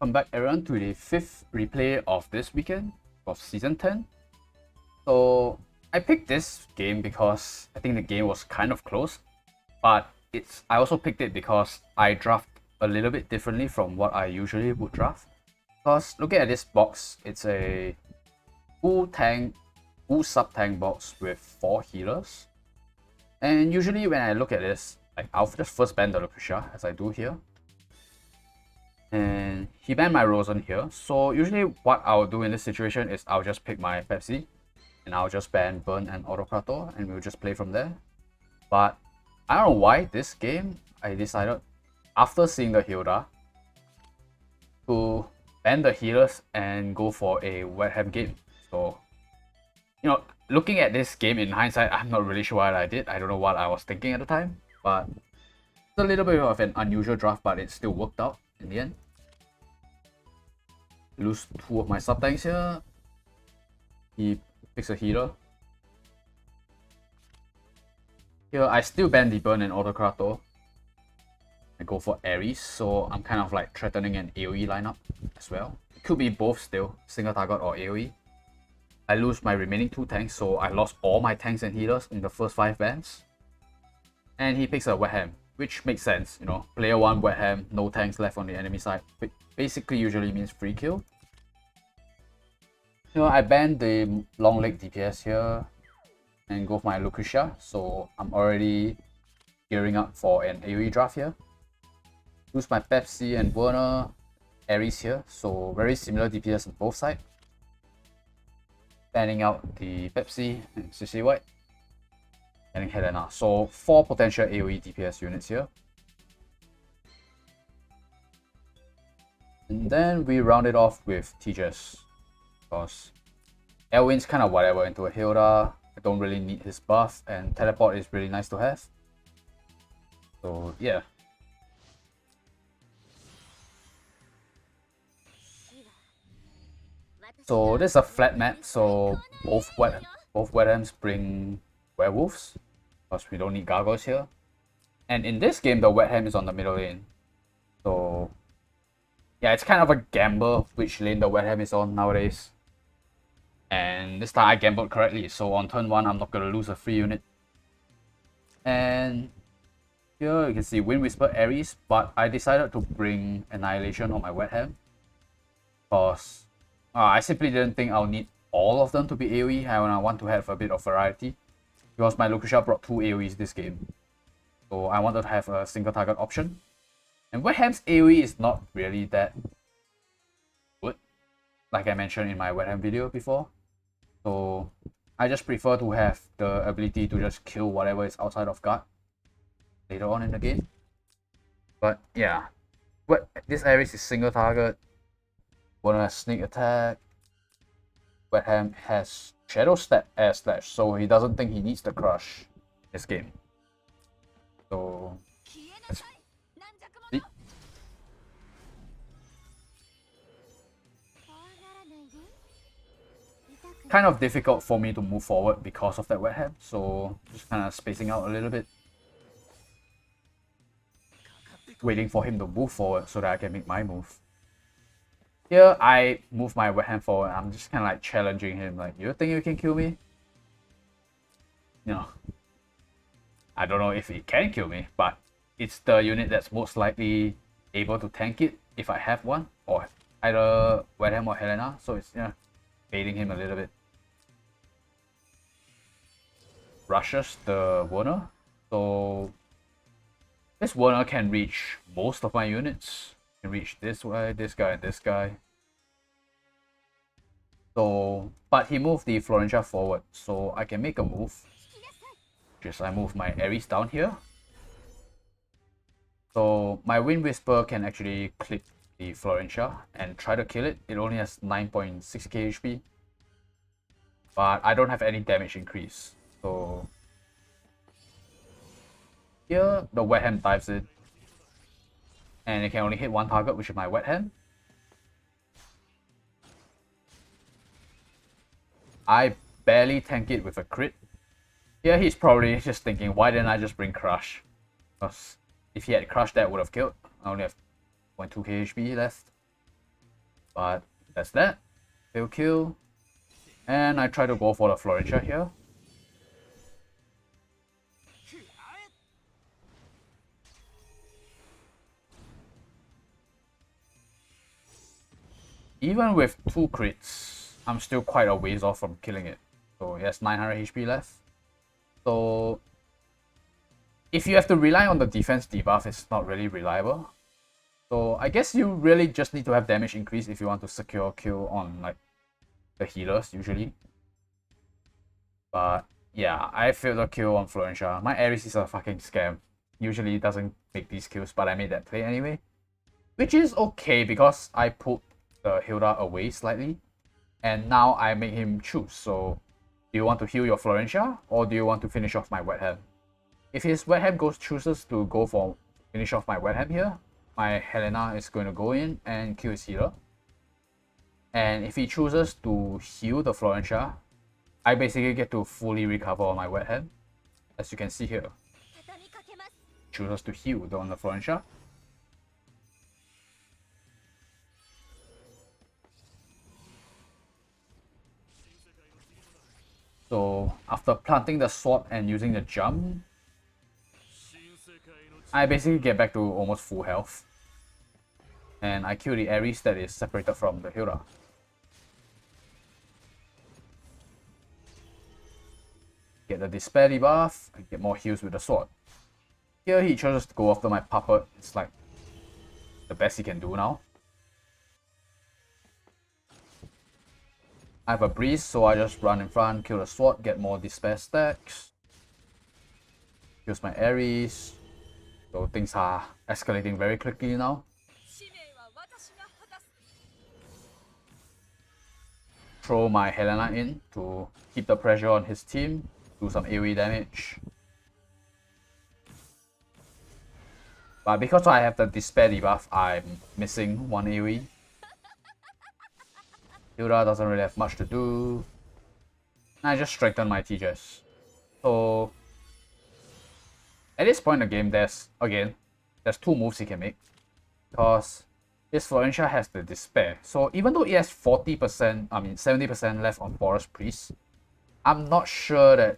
Welcome back everyone to the 5th replay of this weekend of Season 10. So I picked this game because I think the game was kind of close, but I also picked it because I draft a little bit differently from what I usually would draft. Because looking at this box, it's a full sub-tank box with 4 healers. And usually when I look at this, I'll just first ban the Lucretia as I do here. And he banned my Rosen here. So usually what I'll do in this situation is I'll just pick my Pepsi and I'll just ban Burn and Autocrator and we'll just play from there. But I don't know why this game I decided after seeing the Hilda to ban the healers and go for a wet ham game. So looking at this game in hindsight, I'm not really sure what I did. I don't know what I was thinking at the time, but it's a little bit of an unusual draft, but it still worked out in the end. Lose 2 of my sub tanks here. He picks a healer. Here I still ban the Burn and Autocrator. I go for Ares, so I'm kind of like threatening an AOE lineup as well. It could be both still, single target or AOE. I lose my remaining 2 tanks, so I lost all my tanks and healers in the first 5 bans. And he picks a wet ham, which makes sense, player 1 wet ham, no tanks left on the enemy side. Basically usually means free kill. I banned the long leg DPS here and go for my Lucretia, so I'm already gearing up for an AoE draft here. Use my Pepsi and Werner, Ares here, so very similar DPS on both sides. Banning out the Pepsi and CC White. Banning Helena, so 4 potential AoE DPS units here. And then we round it off with Tejas. Because Elwin's kind of whatever into a Hilda. I don't really need his buff, and teleport is really nice to have. So yeah. So this is a flat map, so both wet hams bring werewolves, because we don't need gargoyles here. And in this game, the wet ham is on the middle lane. So yeah, it's kind of a gamble which lane the wet ham is on nowadays. And this time I gambled correctly, so on turn 1 I'm not going to lose a free unit. And here you can see Wind Whisper Ares, but I decided to bring Annihilation on my wet ham. Because I simply didn't think I'll need all of them to be AoE, and I want to have a bit of variety. Because my Lucretia brought 2 AoEs this game. So I wanted to have a single target option. And wet ham's AoE is not really that good, like I mentioned in my wet ham video before. So I just prefer to have the ability to just kill whatever is outside of guard later on in the game. But yeah, this Ares is single target. Wanna have sneak attack. Wet ham has shadow step air slash, so he doesn't think he needs the crush this game. So let's see. Kind of difficult for me to move forward because of that wet ham, so just kind of spacing out a little bit. Waiting for him to move forward so that I can make my move. Here I move my wet ham forward. I'm just kind of like challenging him, like, you think you can kill me? I don't know if he can kill me, but it's the unit that's most likely able to tank it if I have one, or either wet ham or Helena, so it's baiting him a little bit. Rushes the Werner, so this Werner can reach most of my units. Can reach this way, this guy, and this guy. So, but he moved the Florentia forward, so I can make a move. Just I move my Ares down here. So my Wind Whisper can actually clip the Florentia and try to kill it. It only has 9.6k HP, but I don't have any damage increase. So here the wet ham dives in, and it can only hit 1 target, which is my wet ham. I barely tank it with a crit. Here he's probably just thinking, why didn't I just bring Crush? Because if he had Crush, that would have killed. I only have 0.2k HP left. But that's that. Fail kill. And I try to go for the Florentia here. Even with 2 crits, I'm still quite a ways off from killing it. So it has 900 HP left. So if you have to rely on the defense debuff, it's not really reliable. So I guess you really just need to have damage increase if you want to secure kill on like the healers usually. But yeah, I failed a kill on Florentia. My Ares is a fucking scam. Usually it doesn't make these kills, but I made that play anyway. Which is okay because I put the Hilda away slightly. And now I make him choose. So do you want to heal your Florentia or do you want to finish off my Wet Ham? If his Wet Ham chooses to go for finish off my Wet Ham here, my Helena is going to go in and kill his healer. And if he chooses to heal the Florentia, I basically get to fully recover on my Wet Ham. As you can see here. Chooses to heal on the Florentia. So after planting the sword and using the jump, I basically get back to almost full health. And I kill the Ares that is separated from the Hilda. Get the Despair debuff, I get more heals with the sword. Here he chooses to go after my puppet. It's like the best he can do now. I have a breeze, so I just run in front, kill the sword, get more Despair stacks. Use my Ares. So things are escalating very quickly now. Throw my Helena in to keep the pressure on his team, do some AOE damage. But because I have the Despair debuff, I'm missing 1 AOE. Hilda doesn't really have much to do. And I just strengthen my TJs. So at this point in the game, there's 2 moves he can make. Because this Florentia has the Despair. So even though it has 70% left on Forest Priest, I'm not sure that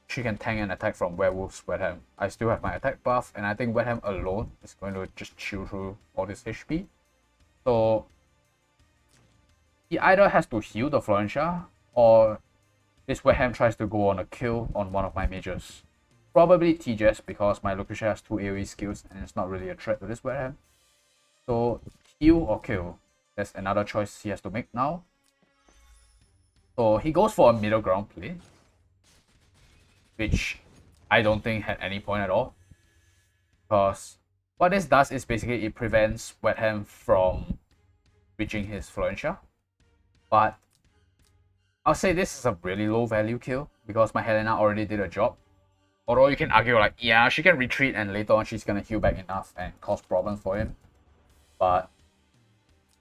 she can tank an attack from Werewolf's Wet Ham. I still have my attack buff, and I think Wet Ham alone is going to just chew through all this HP. So he either has to heal the Florentia, or this Wet Ham tries to go on a kill on one of my mages. Probably TJS because my Lucretia has 2 AoE skills and it's not really a threat to this Wet Ham. So heal or kill, that's another choice he has to make now. So he goes for a middle ground play, which I don't think had any point at all. Because what this does is basically it prevents Wet Ham from reaching his Florentia. But I'll say this is a really low value kill because my Helena already did a job. Although you can argue like, yeah, she can retreat and later on she's gonna heal back enough and cause problems for him. But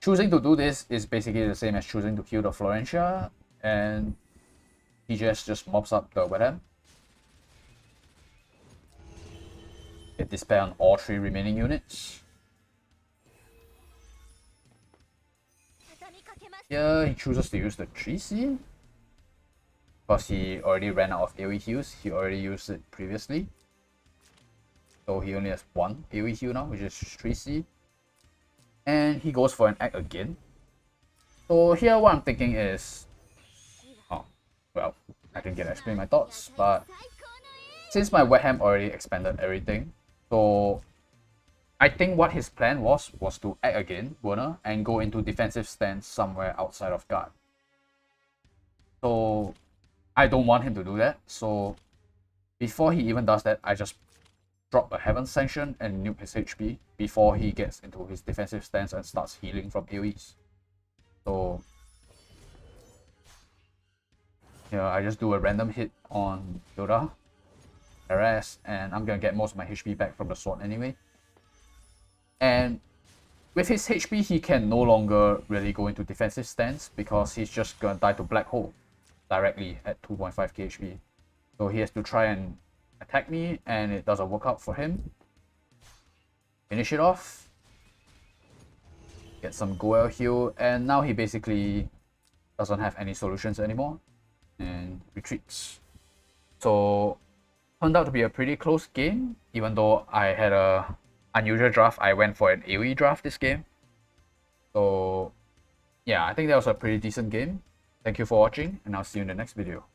choosing to do this is basically the same as choosing to heal the Florentia, and he just mops up the Wet Ham. Get Despair on all 3 remaining units. Here he chooses to use the 3C because he already ran out of AoE heals. He already used it previously. So he only has 1 AoE heal now, which is 3C. And he goes for an act again. So here what I'm thinking is... Oh, well, I didn't get to explain my thoughts, but since my Wet Ham already expanded everything, so I think what his plan was to act again, Werner, and go into defensive stance somewhere outside of guard. So I don't want him to do that. So before he even does that, I just drop a Heaven Sanction and nuke his HP before he gets into his defensive stance and starts healing from AoEs. So yeah, I just do a random hit on Yoda, harass, and I'm gonna get most of my HP back from the sword anyway. And with his HP, he can no longer really go into defensive stance because he's just gonna die to Black Hole directly at 2.5k HP. So he has to try and attack me, and it doesn't work out for him. Finish it off. get some Goel heal, and now he basically doesn't have any solutions anymore and retreats. So turned out to be a pretty close game, even though I had a unusual draft. I went for an AOE draft this game. So yeah, I think that was a pretty decent game. Thank you for watching, and I'll see you in the next video.